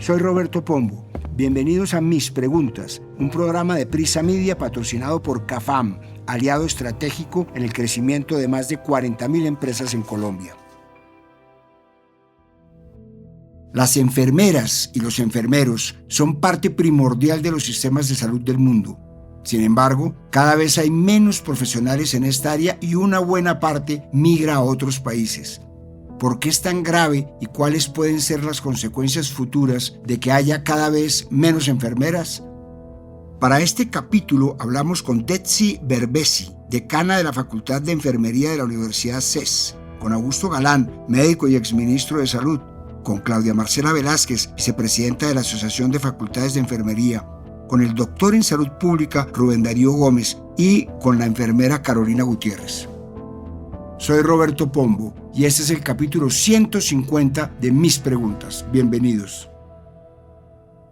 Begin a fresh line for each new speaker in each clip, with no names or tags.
Soy Roberto Pombo. Bienvenidos a Mis Preguntas, un programa de Prisa Media patrocinado por CAFAM, aliado estratégico en el crecimiento de más de 40.000 empresas en Colombia. Las enfermeras y los enfermeros son parte primordial de los sistemas de salud del mundo. Sin embargo, cada vez hay menos profesionales en esta área y una buena parte migra a otros países. ¿Por qué es tan grave y cuáles pueden ser las consecuencias futuras de que haya cada vez menos enfermeras? Para este capítulo hablamos con Detsy Berbesi, decana de la Facultad de Enfermería de la Universidad CES, con Augusto Galán, médico y exministro de Salud, con Claudia Marcela Velázquez, vicepresidenta de la Asociación de Facultades de Enfermería, con el doctor en Salud Pública Rubén Darío Gómez y con la enfermera Carolina Gutiérrez. Soy Roberto Pombo y este es el capítulo 150 de Mis Preguntas. Bienvenidos.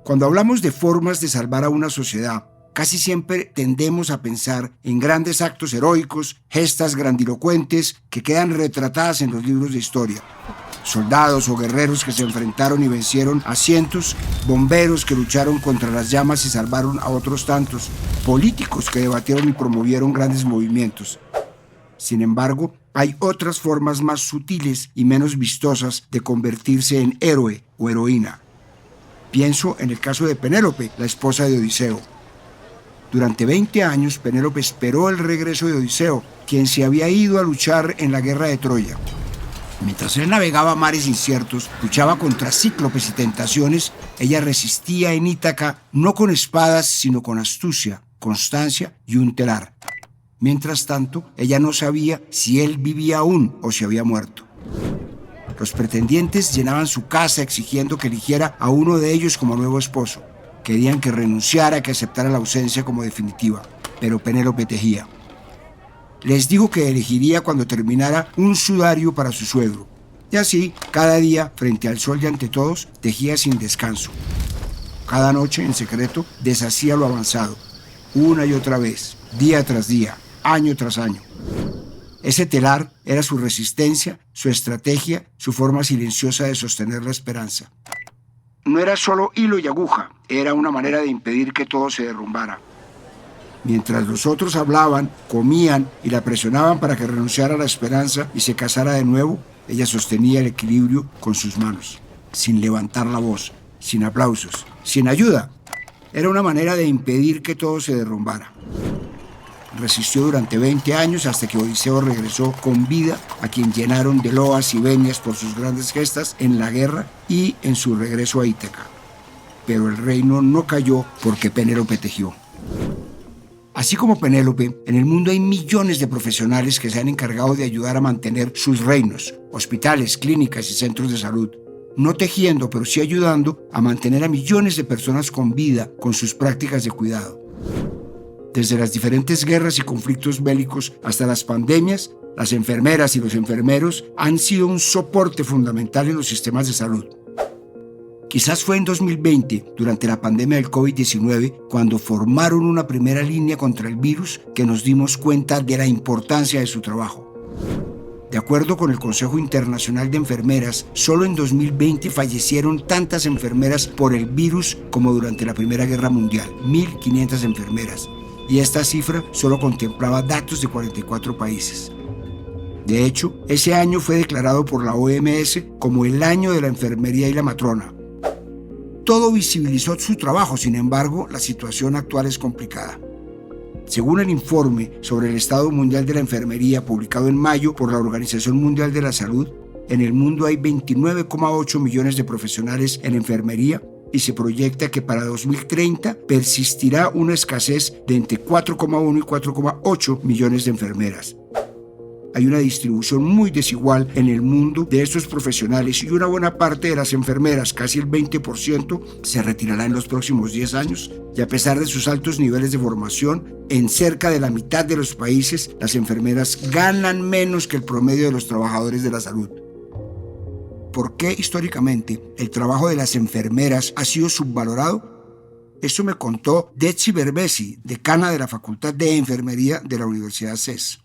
Cuando hablamos de formas de salvar a una sociedad, casi siempre tendemos a pensar en grandes actos heroicos, gestas grandilocuentes que quedan retratadas en los libros de historia. Soldados o guerreros que se enfrentaron y vencieron a cientos, bomberos que lucharon contra las llamas y salvaron a otros tantos, políticos que debatieron y promovieron grandes movimientos. Sin embargo, hay otras formas más sutiles y menos vistosas de convertirse en héroe o heroína. Pienso en el caso de Penélope, la esposa de Odiseo. Durante 20 años, Penélope esperó el regreso de Odiseo, quien se había ido a luchar en la guerra de Troya. Mientras él navegaba mares inciertos, luchaba contra cíclopes y tentaciones, ella resistía en Ítaca no con espadas, sino con astucia, constancia y un telar. Mientras tanto, ella no sabía si él vivía aún o si había muerto. Los pretendientes llenaban su casa exigiendo que eligiera a uno de ellos como nuevo esposo. Querían que renunciara, que aceptara la ausencia como definitiva. Pero Penélope tejía. Les dijo que elegiría cuando terminara un sudario para su suegro. Y así, cada día, frente al sol y ante todos, tejía sin descanso. Cada noche, en secreto, deshacía lo avanzado. Una y otra vez, día tras día, año tras año. Ese telar era su resistencia, su estrategia, su forma silenciosa de sostener la esperanza. No era solo hilo y aguja, era una manera de impedir que todo se derrumbara. Mientras los otros hablaban, comían y la presionaban para que renunciara a la esperanza y se casara de nuevo, ella sostenía el equilibrio con sus manos, sin levantar la voz, sin aplausos, sin ayuda. Era una manera de impedir que todo se derrumbara. Resistió durante 20 años hasta que Odiseo regresó con vida, a quien llenaron de loas y venias por sus grandes gestas en la guerra y en su regreso a Ítaca. Pero el reino no cayó porque Penélope tejió. Así como Penélope, en el mundo hay millones de profesionales que se han encargado de ayudar a mantener sus reinos, hospitales, clínicas y centros de salud. No tejiendo, pero sí ayudando a mantener a millones de personas con vida con sus prácticas de cuidado. Desde las diferentes guerras y conflictos bélicos hasta las pandemias, las enfermeras y los enfermeros han sido un soporte fundamental en los sistemas de salud. Quizás fue en 2020, durante la pandemia del COVID-19, cuando formaron una primera línea contra el virus que nos dimos cuenta de la importancia de su trabajo. De acuerdo con el Consejo Internacional de Enfermeras, solo en 2020 fallecieron tantas enfermeras por el virus como durante la Primera Guerra Mundial, 1.500 enfermeras. Y esta cifra solo contemplaba datos de 44 países. De hecho, ese año fue declarado por la OMS como el año de la enfermería y la matrona. Todo visibilizó su trabajo, sin embargo, la situación actual es complicada. Según el informe sobre el estado mundial de la enfermería publicado en mayo por la Organización Mundial de la Salud, en el mundo hay 29,8 millones de profesionales en enfermería y se proyecta que para 2030 persistirá una escasez de entre 4,1 y 4,8 millones de enfermeras. Hay una distribución muy desigual en el mundo de estos profesionales y una buena parte de las enfermeras, casi el 20%, se retirará en los próximos 10 años. Y a pesar de sus altos niveles de formación, en cerca de la mitad de los países, las enfermeras ganan menos que el promedio de los trabajadores de la salud. ¿Por qué históricamente el trabajo de las enfermeras ha sido subvalorado? Esto me contó Detsy Berbesi, decana de la Facultad de Enfermería de la Universidad CES.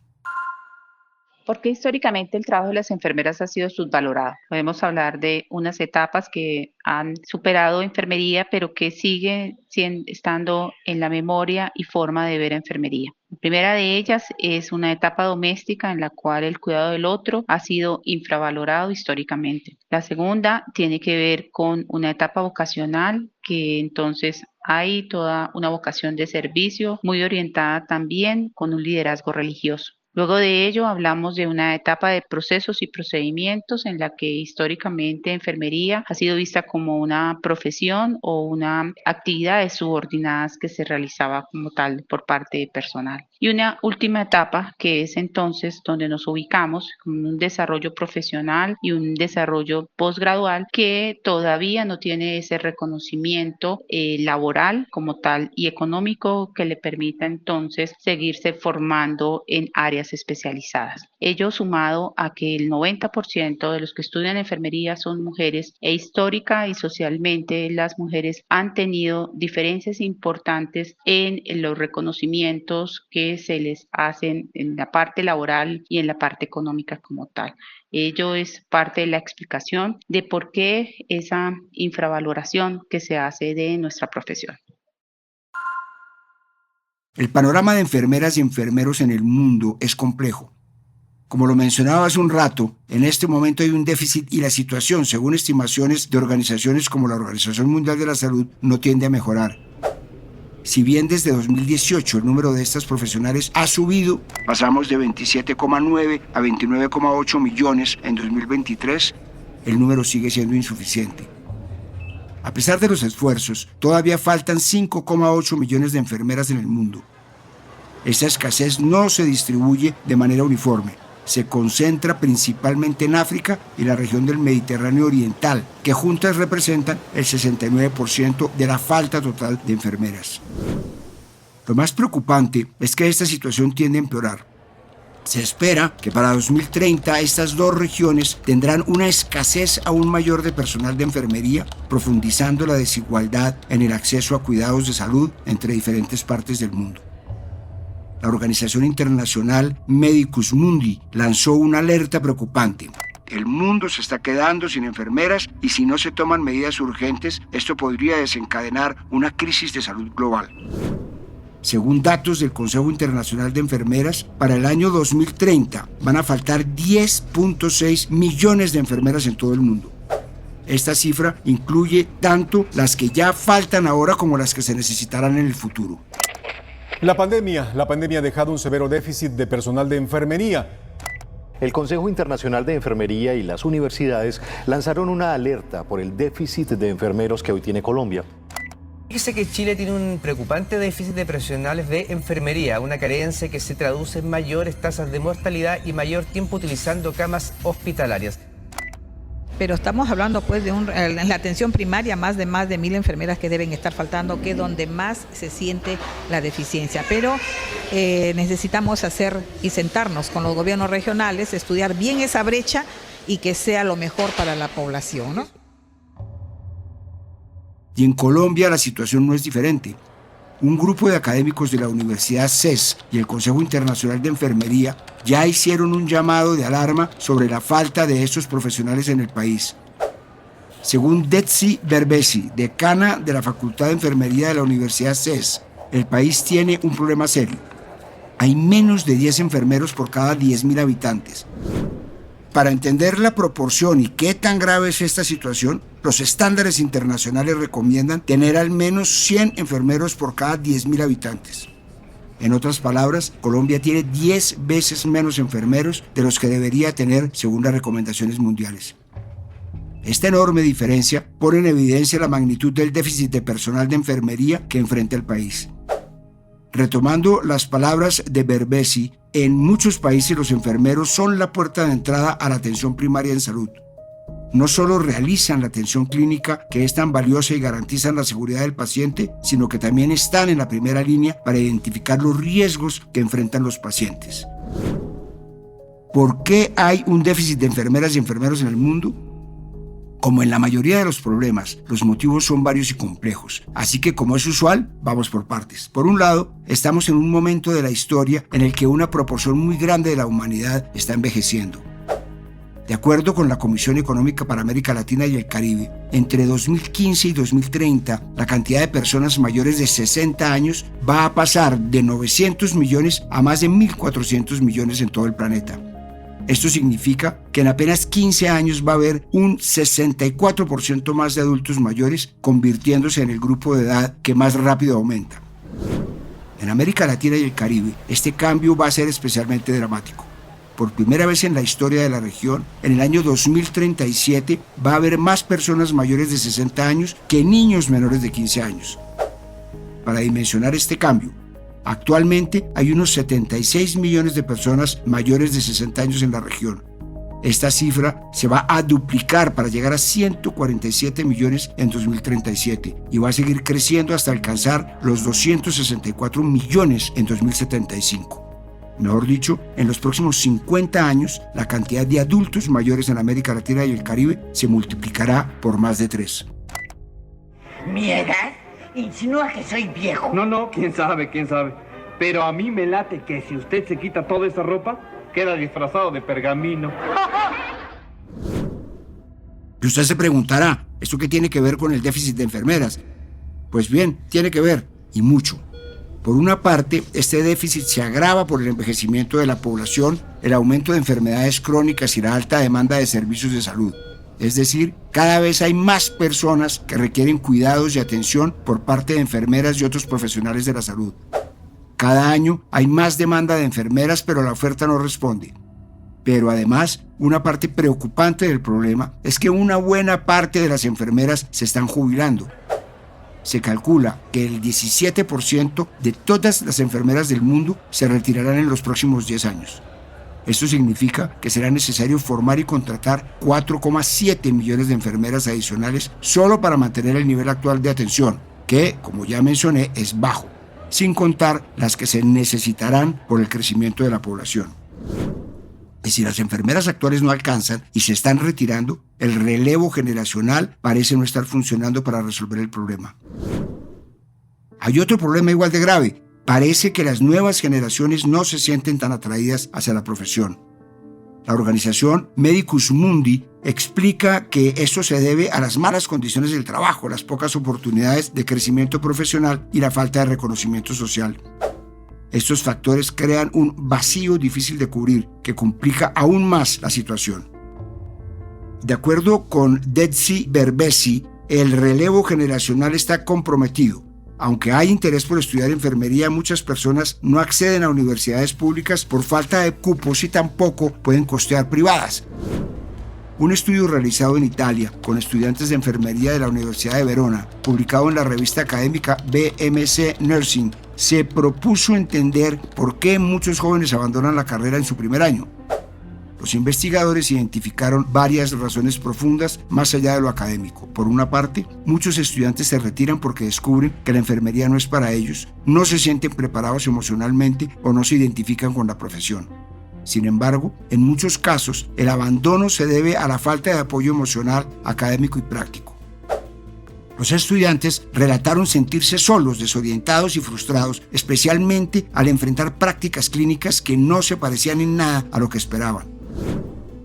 Porque históricamente el trabajo de las enfermeras ha sido subvalorado. Podemos hablar de unas etapas que han superado enfermería, pero que siguen estando en la memoria y forma de ver a enfermería. La primera de ellas es una etapa doméstica en la cual el cuidado del otro ha sido infravalorado históricamente. La segunda tiene que ver con una etapa vocacional que entonces hay toda una vocación de servicio muy orientada también con un liderazgo religioso. Luego de ello hablamos de una etapa de procesos y procedimientos en la que históricamente enfermería ha sido vista como una profesión o una actividad subordinadas que se realizaba como tal por parte de personal. Y una última etapa que es entonces donde nos ubicamos con un desarrollo profesional y un desarrollo posgradual que todavía no tiene ese reconocimiento laboral como tal y económico que le permita entonces seguirse formando en áreas especializadas. Ello sumado a que el 90% de los que estudian enfermería son mujeres e histórica y socialmente las mujeres han tenido diferencias importantes en los reconocimientos que se les hacen en la parte laboral y en la parte económica como tal. Ello es parte de la explicación de por qué esa infravaloración que se hace de nuestra profesión.
El panorama de enfermeras y enfermeros en el mundo es complejo. Como lo mencionaba hace un rato, en este momento hay un déficit y la situación, según estimaciones de organizaciones como la Organización Mundial de la Salud, no tiende a mejorar. Si bien desde 2018 el número de estas profesionales ha subido, pasamos de 27,9 a 29,8 millones en 2023, el número sigue siendo insuficiente. A pesar de los esfuerzos, todavía faltan 5,8 millones de enfermeras en el mundo. Esta escasez no se distribuye de manera uniforme. Se concentra principalmente en África y la región del Mediterráneo Oriental, que juntas representan el 69% de la falta total de enfermeras. Lo más preocupante es que esta situación tiende a empeorar. Se espera que para 2030 estas dos regiones tendrán una escasez aún mayor de personal de enfermería, profundizando la desigualdad en el acceso a cuidados de salud entre diferentes partes del mundo. La organización internacional Medicus Mundi lanzó una alerta preocupante. El mundo se está quedando sin enfermeras y si no se toman medidas urgentes, esto podría desencadenar una crisis de salud global. Según datos del Consejo Internacional de Enfermeras, para el año 2030 van a faltar 10.6 millones de enfermeras en todo el mundo. Esta cifra incluye tanto las que ya faltan ahora como las que se necesitarán en el futuro.
La pandemia ha dejado un severo déficit de personal de enfermería.
El Consejo Internacional de Enfermería y las universidades lanzaron una alerta por el déficit de enfermeros que hoy tiene Colombia.
Dice que Chile tiene un preocupante déficit de profesionales de enfermería, una carencia que se traduce en mayores tasas de mortalidad y mayor tiempo utilizando camas hospitalarias.
Pero estamos hablando pues en la atención primaria más de 1.000 enfermeras que deben estar faltando, que es donde más se siente la deficiencia. Pero necesitamos hacer y sentarnos con los gobiernos regionales, estudiar bien esa brecha y que sea lo mejor para la población, ¿no?
Y en Colombia la situación no es diferente. Un grupo de académicos de la Universidad CES y el Consejo Internacional de Enfermería ya hicieron un llamado de alarma sobre la falta de estos profesionales en el país. Según Detsy Berbesi, decana de la Facultad de Enfermería de la Universidad CES, el país tiene un problema serio. Hay menos de 10 enfermeros por cada 10.000 habitantes. Para entender la proporción y qué tan grave es esta situación, los estándares internacionales recomiendan tener al menos 100 enfermeros por cada 10.000 habitantes. En otras palabras, Colombia tiene 10 veces menos enfermeros de los que debería tener según las recomendaciones mundiales. Esta enorme diferencia pone en evidencia la magnitud del déficit de personal de enfermería que enfrenta el país. Retomando las palabras de Berbesi, en muchos países los enfermeros son la puerta de entrada a la atención primaria en salud. No solo realizan la atención clínica, que es tan valiosa y garantizan la seguridad del paciente, sino que también están en la primera línea para identificar los riesgos que enfrentan los pacientes. ¿Por qué hay un déficit de enfermeras y enfermeros en el mundo? Como en la mayoría de los problemas, los motivos son varios y complejos, así que como es usual, vamos por partes. Por un lado, estamos en un momento de la historia en el que una proporción muy grande de la humanidad está envejeciendo. De acuerdo con la Comisión Económica para América Latina y el Caribe, entre 2015 y 2030, la cantidad de personas mayores de 60 años va a pasar de 900 millones a más de 1.400 millones en todo el planeta. Esto significa que en apenas 15 años va a haber un 64% más de adultos mayores, convirtiéndose en el grupo de edad que más rápido aumenta. En América Latina y el Caribe, este cambio va a ser especialmente dramático. Por primera vez en la historia de la región, en el año 2037 va a haber más personas mayores de 60 años que niños menores de 15 años. Para dimensionar este cambio, actualmente hay unos 76 millones de personas mayores de 60 años en la región. Esta cifra se va a duplicar para llegar a 147 millones en 2037 y va a seguir creciendo hasta alcanzar los 264 millones en 2075. Mejor dicho, en los próximos 50 años, la cantidad de adultos mayores en América Latina y el Caribe se multiplicará por más de 3.
¿Mi edad? ¿Insinúa que soy viejo?
No, quién sabe. Pero a mí me late que si usted se quita toda esa ropa, queda disfrazado de pergamino.
Y usted se preguntará, ¿esto qué tiene que ver con el déficit de enfermeras? Pues bien, tiene que ver, y mucho. Por una parte, este déficit se agrava por el envejecimiento de la población, el aumento de enfermedades crónicas y la alta demanda de servicios de salud. Es decir, cada vez hay más personas que requieren cuidados y atención por parte de enfermeras y otros profesionales de la salud. Cada año hay más demanda de enfermeras, pero la oferta no responde. Pero además, una parte preocupante del problema es que una buena parte de las enfermeras se están jubilando. Se calcula que el 17% de todas las enfermeras del mundo se retirarán en los próximos 10 años. Esto significa que será necesario formar y contratar 4,7 millones de enfermeras adicionales solo para mantener el nivel actual de atención, que, como ya mencioné, es bajo, sin contar las que se necesitarán por el crecimiento de la población. Y si las enfermeras actuales no alcanzan y se están retirando, el relevo generacional parece no estar funcionando para resolver el problema. Hay otro problema igual de grave. Parece que las nuevas generaciones no se sienten tan atraídas hacia la profesión. La organización Medicus Mundi explica que esto se debe a las malas condiciones del trabajo, las pocas oportunidades de crecimiento profesional y la falta de reconocimiento social. Estos factores crean un vacío difícil de cubrir que complica aún más la situación. De acuerdo con Detsy Berbesi, el relevo generacional está comprometido. Aunque hay interés por estudiar enfermería, muchas personas no acceden a universidades públicas por falta de cupos y tampoco pueden costear privadas. Un estudio realizado en Italia con estudiantes de enfermería de la Universidad de Verona, publicado en la revista académica BMC Nursing, se propuso entender por qué muchos jóvenes abandonan la carrera en su primer año. Los investigadores identificaron varias razones profundas más allá de lo académico. Por una parte, muchos estudiantes se retiran porque descubren que la enfermería no es para ellos, no se sienten preparados emocionalmente o no se identifican con la profesión. Sin embargo, en muchos casos, el abandono se debe a la falta de apoyo emocional, académico y práctico. Los estudiantes relataron sentirse solos, desorientados y frustrados, especialmente al enfrentar prácticas clínicas que no se parecían en nada a lo que esperaban.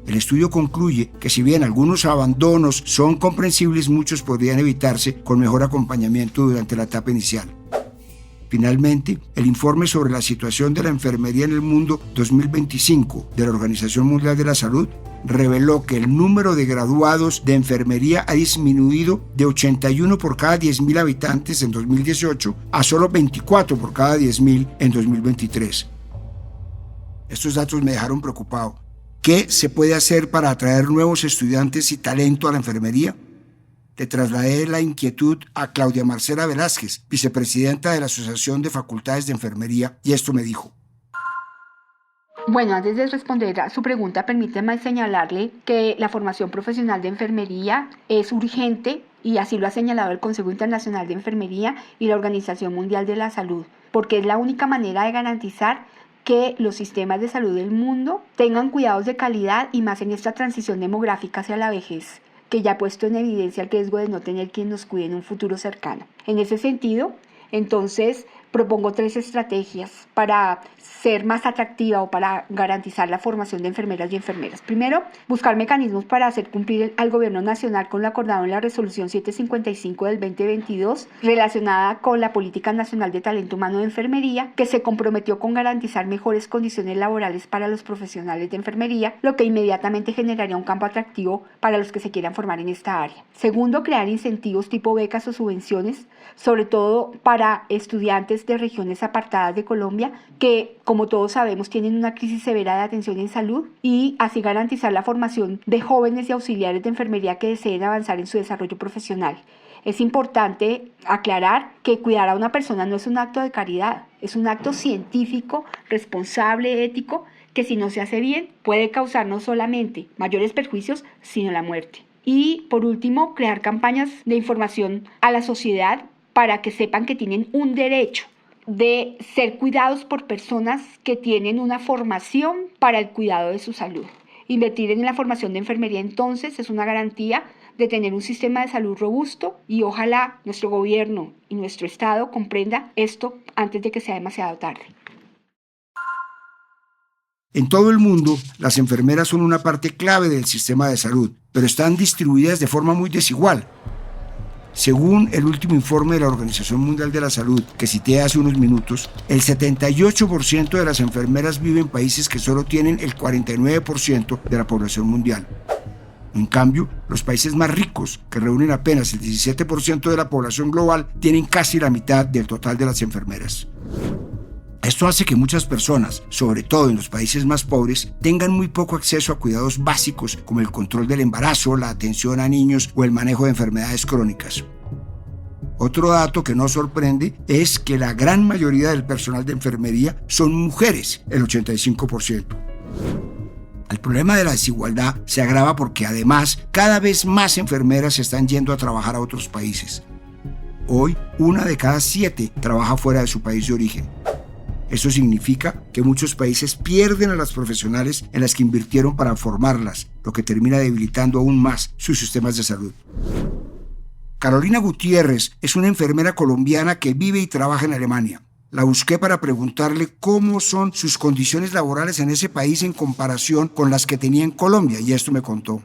El estudio concluye que si bien algunos abandonos son comprensibles, muchos podrían evitarse con mejor acompañamiento durante la etapa inicial. Finalmente, el informe sobre la situación de la enfermería en el mundo 2025 de la Organización Mundial de la Salud reveló que el número de graduados de enfermería ha disminuido de 81 por cada 10.000 habitantes en 2018 a solo 24 por cada 10.000 en 2023. Estos datos me dejaron preocupado. ¿Qué se puede hacer para atraer nuevos estudiantes y talento a la enfermería? Le trasladé la inquietud a Claudia Marcela Velázquez, vicepresidenta de la Asociación de Facultades de Enfermería, y esto me dijo.
Bueno, antes de responder a su pregunta, permíteme señalarle que la formación profesional de enfermería es urgente y así lo ha señalado el Consejo Internacional de Enfermería y la Organización Mundial de la Salud, porque es la única manera de garantizar que los sistemas de salud del mundo tengan cuidados de calidad y más en esta transición demográfica hacia la vejez. que ya ha puesto en evidencia el riesgo de no tener quien nos cuide en un futuro cercano. En ese sentido, entonces, propongo 3 estrategias para ser más atractiva o para garantizar la formación de enfermeras y enfermeras. Primero, buscar mecanismos para hacer cumplir al Gobierno Nacional con lo acordado en la Resolución 755 del 2022 relacionada con la Política Nacional de Talento Humano de Enfermería, que se comprometió con garantizar mejores condiciones laborales para los profesionales de enfermería, lo que inmediatamente generaría un campo atractivo para los que se quieran formar en esta área. Segundo, crear incentivos tipo becas o subvenciones, sobre todo para estudiantes de regiones apartadas de Colombia que, como todos sabemos, tienen una crisis severa de atención en salud, y así garantizar la formación de jóvenes y auxiliares de enfermería que deseen avanzar en su desarrollo profesional. Es importante aclarar que cuidar a una persona no es un acto de caridad, es un acto científico, responsable, ético, que si no se hace bien puede causar no solamente mayores perjuicios, sino la muerte. Y por último, crear campañas de información a la sociedad para que sepan que tienen un derecho de ser cuidados por personas que tienen una formación para el cuidado de su salud. Invertir en la formación de enfermería entonces es una garantía de tener un sistema de salud robusto, y ojalá nuestro gobierno y nuestro Estado comprenda esto antes de que sea demasiado tarde.
En todo el mundo, las enfermeras son una parte clave del sistema de salud, pero están distribuidas de forma muy desigual. Según el último informe de la Organización Mundial de la Salud, que cité hace unos minutos, el 78% de las enfermeras vive en países que solo tienen el 49% de la población mundial. En cambio, los países más ricos, que reúnen apenas el 17% de la población global, tienen casi la mitad del total de las enfermeras. Esto hace que muchas personas, sobre todo en los países más pobres, tengan muy poco acceso a cuidados básicos como el control del embarazo, la atención a niños o el manejo de enfermedades crónicas. Otro dato que nos sorprende es que la gran mayoría del personal de enfermería son mujeres, el 85%. El problema de la desigualdad se agrava porque además cada vez más enfermeras se están yendo a trabajar a otros países. Hoy, 1 de cada 7 trabaja fuera de su país de origen. Eso significa que muchos países pierden a las profesionales en las que invirtieron para formarlas, lo que termina debilitando aún más sus sistemas de salud. Carolina Gutiérrez es una enfermera colombiana que vive y trabaja en Alemania. La busqué para preguntarle cómo son sus condiciones laborales en ese país en comparación con las que tenía en Colombia, y esto me contó.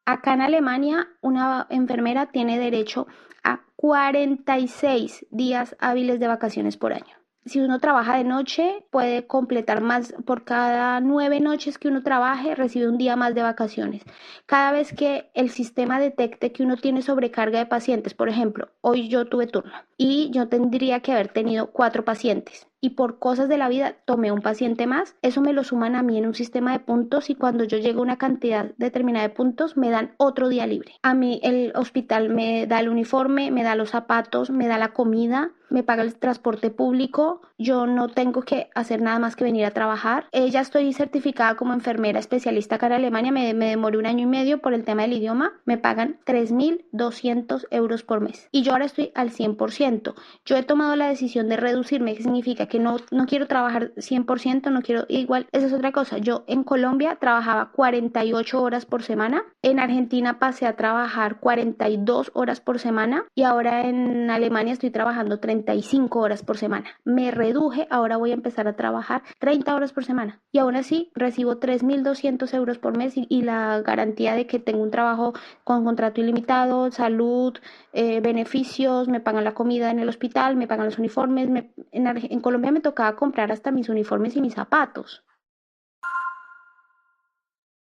Acá en Alemania, una enfermera tiene derecho a 46 días hábiles de vacaciones por año. Si uno trabaja de noche, puede completar más. Por cada 9 noches que uno trabaje, recibe un día más de vacaciones. Cada vez que el sistema detecte que uno tiene sobrecarga de pacientes, por ejemplo, hoy yo tuve turno y yo tendría que haber tenido 4 pacientes. Y por cosas de la vida tomé un paciente más, eso me lo suman a mí en un sistema de puntos, y cuando yo llego a una cantidad determinada de puntos me dan otro día libre. A mí el hospital me da el uniforme, me da los zapatos, me da la comida, me paga el transporte público, yo no tengo que hacer nada más que venir a trabajar. Ya estoy certificada como enfermera especialista acá en Alemania, me demoré 1 año y medio por el tema del idioma, me pagan 3.200 euros por mes y yo ahora estoy al 100%. Yo he tomado la decisión de reducirme, que significa que no quiero trabajar 100%, no quiero, igual, esa es otra cosa. Yo en Colombia trabajaba 48 horas por semana, en Argentina pasé a trabajar 42 horas por semana y ahora en Alemania estoy trabajando 35 horas por semana. Me reduje, ahora voy a empezar a trabajar 30 horas por semana y aún así recibo 3.200 euros por mes y la garantía de que tengo un trabajo con contrato ilimitado, salud, beneficios, me pagan la comida en el hospital, me pagan los uniformes. En Colombia me tocaba comprar hasta mis uniformes y mis zapatos.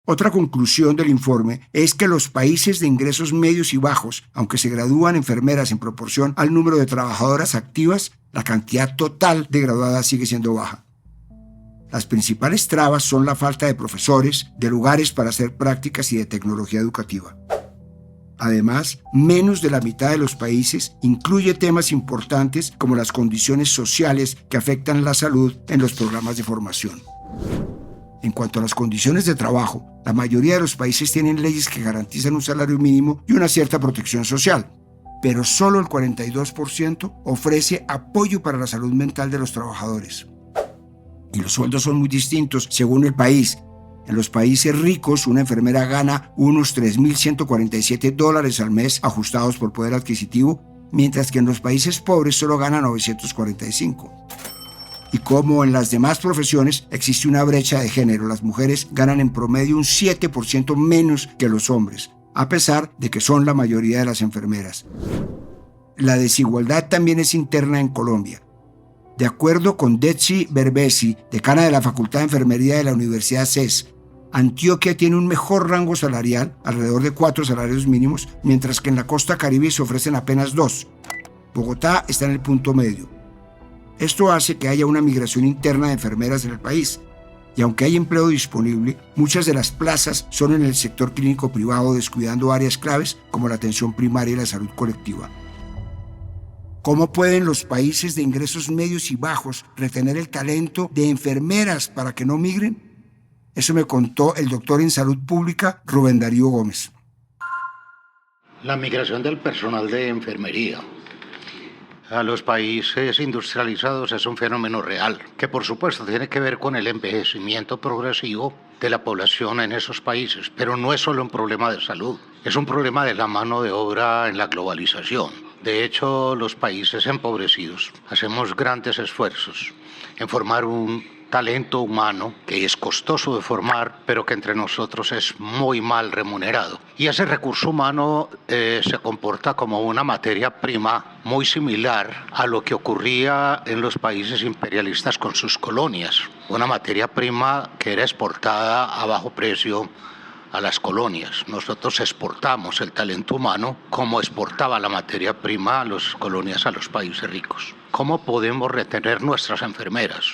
Otra conclusión del informe es que los países de ingresos medios y bajos, aunque se gradúan enfermeras en proporción al número de trabajadoras activas, la cantidad total de graduadas sigue siendo baja. Las principales trabas son la falta de profesores, de lugares para hacer prácticas y de tecnología educativa. Además, menos de la mitad de los países incluye temas importantes como las condiciones sociales que afectan la salud en los programas de formación. En cuanto a las condiciones de trabajo, la mayoría de los países tienen leyes que garantizan un salario mínimo y una cierta protección social, pero solo el 42% ofrece apoyo para la salud mental de los trabajadores. Y los sueldos son muy distintos según el país. En los países ricos, una enfermera gana unos $3.147 al mes ajustados por poder adquisitivo, mientras que en los países pobres solo gana 945. Y como en las demás profesiones existe una brecha de género, las mujeres ganan en promedio un 7% menos que los hombres, a pesar de que son la mayoría de las enfermeras. La desigualdad también es interna en Colombia. De acuerdo con Detsy Berbesi, decana de la Facultad de Enfermería de la Universidad CES, Antioquia tiene un mejor rango salarial, alrededor de 4 salarios mínimos, mientras que en la costa caribe se ofrecen apenas 2. Bogotá está en el punto medio. Esto hace que haya una migración interna de enfermeras en el país, y aunque hay empleo disponible, muchas de las plazas son en el sector clínico privado, descuidando áreas claves como la atención primaria y la salud colectiva. ¿Cómo pueden los países de ingresos medios y bajos retener el talento de enfermeras para que no migren? Eso me contó el doctor en salud pública Rubén Darío Gómez.
La migración del personal de enfermería a los países industrializados es un fenómeno real, que por supuesto tiene que ver con el envejecimiento progresivo de la población en esos países, pero no es solo un problema de salud, es un problema de la mano de obra en la globalización. De hecho, los países empobrecidos hacemos grandes esfuerzos en formar un talento humano que es costoso de formar, pero que entre nosotros es muy mal remunerado. Y ese recurso humano se comporta como una materia prima muy similar a lo que ocurría en los países imperialistas con sus colonias. Una materia prima que era exportada a bajo precio a las colonias. Nosotros exportamos el talento humano como exportaba la materia prima a las colonias a los países ricos. ¿Cómo podemos retener nuestras enfermeras?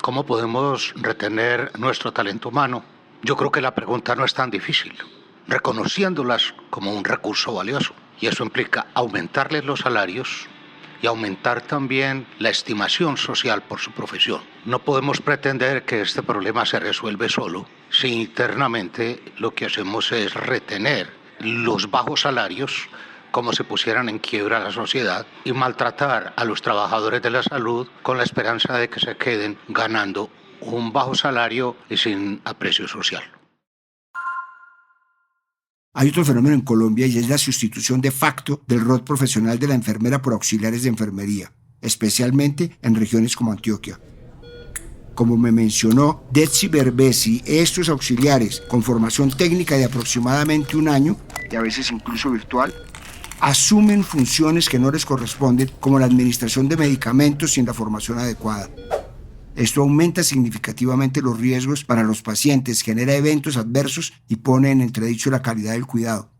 ¿Cómo podemos retener nuestro talento humano? Yo creo que la pregunta no es tan difícil, reconociéndolas como un recurso valioso. Y eso implica aumentarles los salarios y aumentar también la estimación social por su profesión. No podemos pretender que este problema se resuelve solo si internamente lo que hacemos es retener los bajos salarios como si pusieran en quiebra a la sociedad y maltratar a los trabajadores de la salud con la esperanza de que se queden ganando un bajo salario y sin aprecio social.
Hay otro fenómeno en Colombia y es la sustitución de facto del rol profesional de la enfermera por auxiliares de enfermería, especialmente en regiones como Antioquia. Como me mencionó Detsy Berbesi, estos auxiliares con formación técnica de aproximadamente un año, y a veces incluso virtual, asumen funciones que no les corresponden, como la administración de medicamentos sin la formación adecuada. Esto aumenta significativamente los riesgos para los pacientes, genera eventos adversos y pone en entredicho la calidad del cuidado.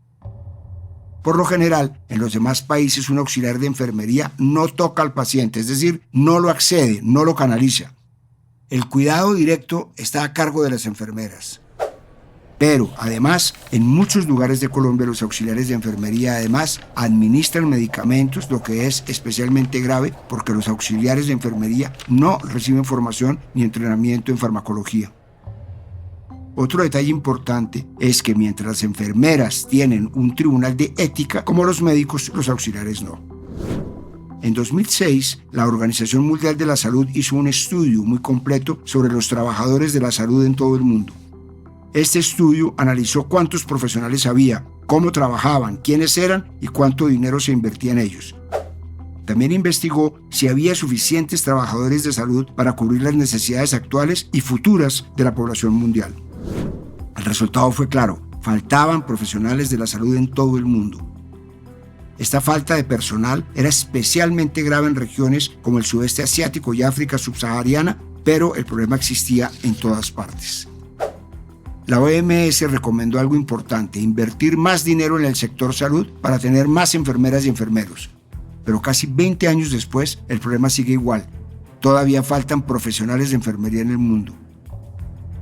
Por lo general, en los demás países un auxiliar de enfermería no toca al paciente, es decir, no lo accede, no lo canaliza. El cuidado directo está a cargo de las enfermeras. Pero, además, en muchos lugares de Colombia los auxiliares de enfermería además administran medicamentos, lo que es especialmente grave porque los auxiliares de enfermería no reciben formación ni entrenamiento en farmacología. Otro detalle importante es que mientras las enfermeras tienen un tribunal de ética, como los médicos, los auxiliares no. En 2006, la Organización Mundial de la Salud hizo un estudio muy completo sobre los trabajadores de la salud en todo el mundo. Este estudio analizó cuántos profesionales había, cómo trabajaban, quiénes eran y cuánto dinero se invertía en ellos. También investigó si había suficientes trabajadores de salud para cubrir las necesidades actuales y futuras de la población mundial. El resultado fue claro: faltaban profesionales de la salud en todo el mundo. Esta falta de personal era especialmente grave en regiones como el sudeste asiático y África subsahariana, pero el problema existía en todas partes. La OMS recomendó algo importante: invertir más dinero en el sector salud para tener más enfermeras y enfermeros. Pero casi 20 años después, el problema sigue igual. Todavía faltan profesionales de enfermería en el mundo.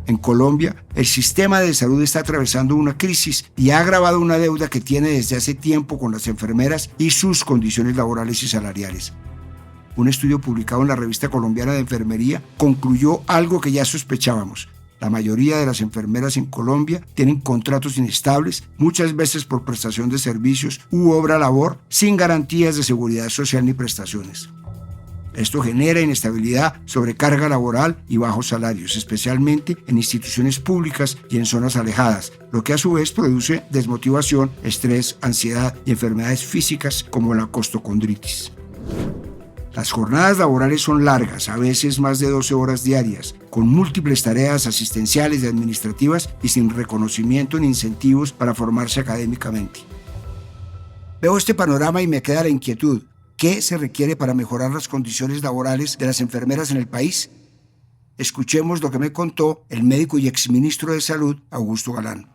En Colombia, el sistema de salud está atravesando una crisis y ha agravado una deuda que tiene desde hace tiempo con las enfermeras y sus condiciones laborales y salariales. Un estudio publicado en la Revista Colombiana de Enfermería concluyó algo que ya sospechábamos. La mayoría de las enfermeras en Colombia tienen contratos inestables, muchas veces por prestación de servicios u obra labor, sin garantías de seguridad social ni prestaciones. Esto genera inestabilidad, sobrecarga laboral y bajos salarios, especialmente en instituciones públicas y en zonas alejadas, lo que a su vez produce desmotivación, estrés, ansiedad y enfermedades físicas como la costocondritis. Las jornadas laborales son largas, a veces más de 12 horas diarias, con múltiples tareas asistenciales y administrativas y sin reconocimiento ni incentivos para formarse académicamente. Veo este panorama y me queda la inquietud. ¿Qué se requiere para mejorar las condiciones laborales de las enfermeras en el país? Escuchemos lo que me contó el médico y exministro de Salud, Augusto Galán.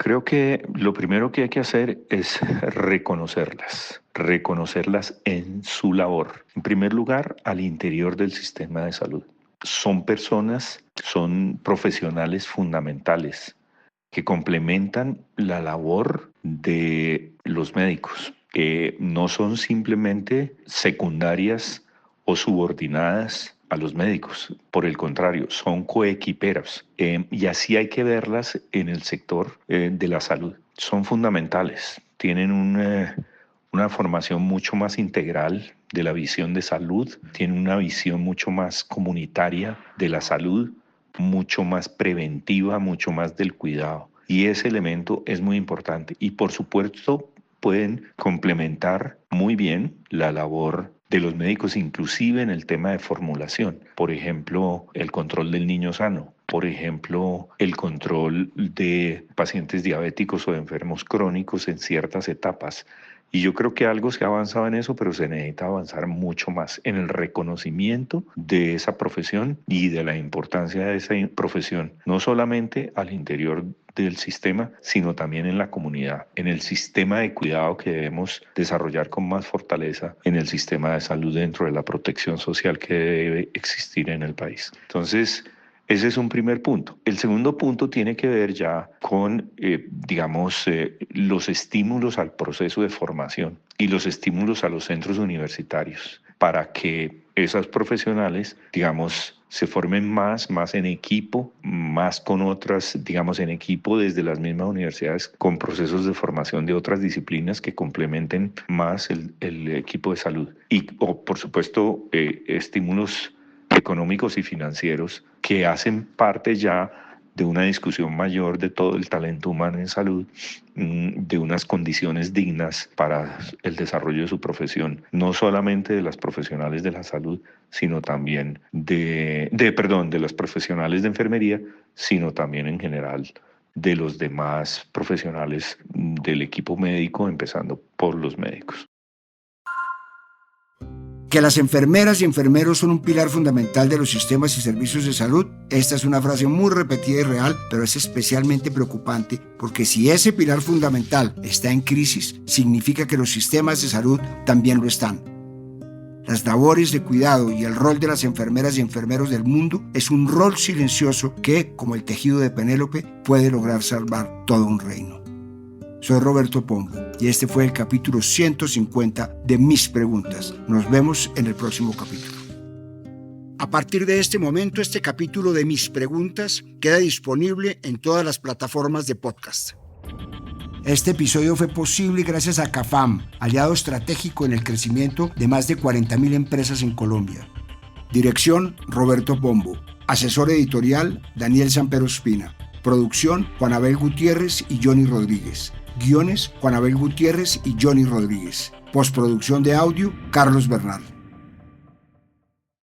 Creo que lo primero que hay que hacer es reconocerlas en su labor. En primer lugar, al interior del sistema de salud. Son personas, son profesionales fundamentales que complementan la labor de los médicos, que no son simplemente secundarias o subordinadas a los médicos. Por el contrario, son coequiperas y así hay que verlas en el sector de la salud. Son fundamentales, tienen una formación mucho más integral de la visión de salud, tienen una visión mucho más comunitaria de la salud, mucho más preventiva, mucho más del cuidado. Y ese elemento es muy importante y por supuesto pueden complementar muy bien la labor de los médicos, inclusive en el tema de formulación. Por ejemplo, el control del niño sano. Por ejemplo, el control de pacientes diabéticos o de enfermos crónicos en ciertas etapas. Y yo creo que algo se ha avanzado en eso, pero se necesita avanzar mucho más en el reconocimiento de esa profesión y de la importancia de esa profesión, no solamente al interior del sistema, sino también en la comunidad, en el sistema de cuidado que debemos desarrollar con más fortaleza en el sistema de salud dentro de la protección social que debe existir en el país. Entonces, ese es un primer punto. El segundo punto tiene que ver ya con, los estímulos al proceso de formación y los estímulos a los centros universitarios para que esas profesionales, se formen más en equipo, más con otras, en equipo desde las mismas universidades, con procesos de formación de otras disciplinas que complementen más el equipo de salud. Y, por supuesto, estímulos económicos y financieros que hacen parte ya de una discusión mayor de todo el talento humano en salud, de unas condiciones dignas para el desarrollo de su profesión, no solamente de las profesionales de la salud, sino también de las profesionales de enfermería, sino también en general de los demás profesionales del equipo médico, empezando por los médicos.
Que las enfermeras y enfermeros son un pilar fundamental de los sistemas y servicios de salud. Esta es una frase muy repetida y real, pero es especialmente preocupante porque si ese pilar fundamental está en crisis, significa que los sistemas de salud también lo están. Las labores de cuidado y el rol de las enfermeras y enfermeros del mundo es un rol silencioso que, como el tejido de Penélope, puede lograr salvar todo un reino. Soy Roberto Pombo y este fue el capítulo 150 de Mis Preguntas. Nos vemos en el próximo capítulo. A partir de este momento, este capítulo de Mis Preguntas queda disponible en todas las plataformas de podcast. Este episodio fue posible gracias a CAFAM, aliado estratégico en el crecimiento de más de 40.000 empresas en Colombia. Dirección, Roberto Pombo. Asesor editorial, Daniel Sampero Espina. Producción, Juan Abel Gutiérrez y Johnny Rodríguez. Guiones, Juan Abel Gutiérrez y Johnny Rodríguez. Postproducción de audio, Carlos Bernal.